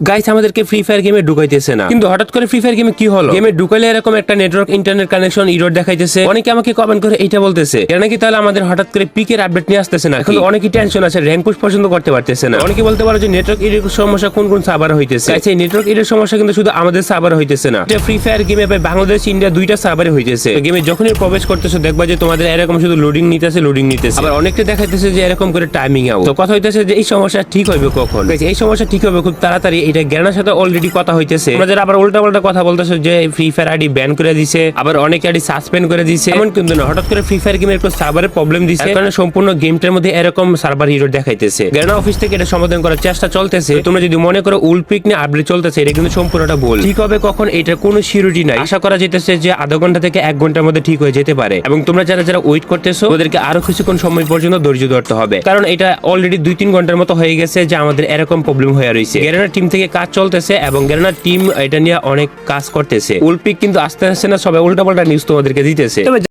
Guys আমাদেরকে free fire গেমে ঢুকাইতেছে না, কিন্তু হঠাৎ করে ফ্রি ফায়ার গেমে কি হলো, গেমে ঢুকাইলে এরকম একটা নেটওয়ার্ক ইন্টারনেট কানেকশন এরর দেখাইতেছে। অনেকে আমাকে কমেন্ট করে এটা বলতেছে এর নাকি তাহলে আমাদের হঠাৎ করে পিকের আপডেট নিয়ে আসতেছে না, এখন অনেকই টেনশন আছে, র‍্যাঙ্ক পুশ পছন্দ করতে পারতেছে না। অনেকে বলতে পারো যে নেটওয়ার্ক এরর সমস্যা কোন কোন সার্ভারে হইতেছে। গাইস এই নেটওয়ার্ক এরর সমস্যা কিন্তু শুধু আমাদের সার্ভারে হইতেছে না, এটা ফ্রি ফায়ার গেমে বাংলাদেশ ইন্ডিয়া দুইটা সার্ভারে হইতেছে। গেমে যখনই প্রবেশ করতেছো দেখবা যে তোমাদের এরকম শুধু লোডিং নিতেছে। আবার অনেকটা দেখাইতেছে যে এরকম করে টাইমিং আউট। তো কথা হইতেছে যে এই সমস্যা ঠিক হইবে কখন। এই সমস্যা ঠিক হবে খুব তাড়াতাড়ি। এটা জ্ঞানের সাথে অলরেডি কথা হইতেছে। আমাদের আবার উল্টা পাল্টা কথা বলতেছে যে ফ্রি ফায়ার আইডি ব্যান করে দিছে, আবার অনেক আইডি সাসপেন্ড করে দিছে। এমন কিন্তু না, হঠাৎ করে ফ্রি ফায়ার গেমের একটু সার্ভারের প্রবলেম দিছে, কারণে সম্পূর্ণ গেমটার মধ্যে এরকম সার্ভার এরর দেখাইতেছে। জ্ঞানা অফিস থেকে এটা সমাধান করার চেষ্টা চলতেছে। তোমরা যদি মনে করো উলপিক নিয়ে আপডেট চলতেছে, এটা কিন্তু সম্পূর্ণটা ভুল। ঠিক হবে কখন এটার কোনো সিউরিটি নাই। আশা করা যেতেছে যে আধা ঘন্টা থেকে 1 ঘন্টার মধ্যে ঠিক হয়ে যেতে পারে। এবং তোমরা যারা যারা ওয়েট করতেছো ওদেরকে আরো কিছুক্ষণ সময় পর্যন্ত ধৈর্য ধরতে হবে, কারণ এটা অলরেডি 2-3 ঘন্টার মতো হয়ে গেছে যে আমাদের এরকম প্রবলেম হয়ে রয়েছে। গ্যারেনার টিম থেকে কাজ চলতেছে এবং গ্যারেনার টিম এটা নিয়ে অনেক কাজ করতেছে। উলপিক কিন্তু আস্তে আস্তে না সবাই উল্টাপাল্টা নিউজ তোমাদেরকে দিতেছে।